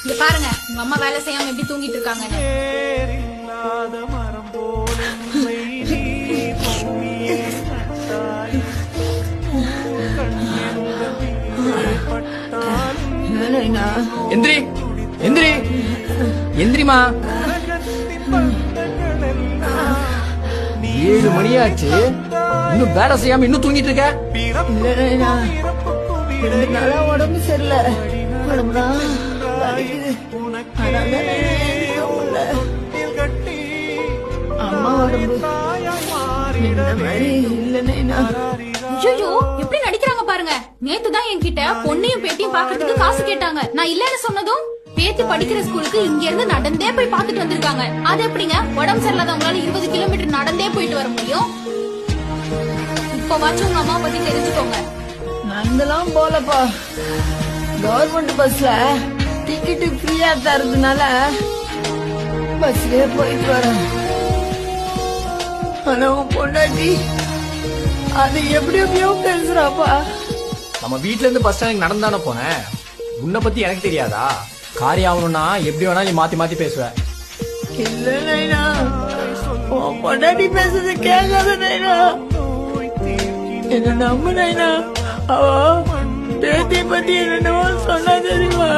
இங்க பாருங்க உங்க அம்மா வேலை செய்யாம எப்படி தூங்கிட்டு இருக்காங்கன்னு. எந்திரி எந்திரி எந்திரிமா. 7 மணியாச்சு, இன்னும் வேலை செய்யாம இன்னும் தூங்கிட்டு இருக்க. உடம்பு சரியில்லை, உடம்புதான் அம்மா உடம்பு மாதிரி இல்லைன்னா. ஐயோ எப்படி நடிக்கிறாங்க பாருங்க. நேத்துதான் என்கிட்ட பொண்ணையும் பேட்டியும் பாக்குறதுக்கு காசு கேட்டாங்க. நான் இல்லன்னு சொன்னதும் பேத்தி படிக்கிற ஸ்கூலுக்கு இங்க இருந்து நடந்தே போய் பாத்துட்டு வந்திருக்காங்க. அது எப்படிங்க உடம்பு சரியில்லாதவங்களால 20 கிலோமீட்டர் நடந்தே போயிட்டு வர முடியும்? இப்ப வாச்சும் உங்க அம்மா பத்தி தெரிஞ்சுக்கோங்க. நடந்தெல்லாம் போலப்பா, கவர்மெண்ட் பஸ்ல டிக்கெட்டு ஃப்ரீயா தரதுனால பஸ்லயே போயிட்டு வரேன். ஆனா உன் பொண்டாட்டி அது எப்படி எப்படியோ பேசுறாப்பா. நம்ம வீட்ல இருந்து பஸ் ஸ்டாண்டுக்கு நடந்தானே போனேன். உன்னை பத்தி எனக்கு தெரியாதா? காரியம் ஆகணும்னா எப்படி வேணா நீ மாத்தி மாத்தி பேசுவ. இல்ல நைனா, உன் பொண்டாட்டி பேசுறது கேட்காத நைனா, என்ன நம்பு நைனா. அவ பேத்தி பத்தி என்னென்னவோ சொன்னா தெரியுமா?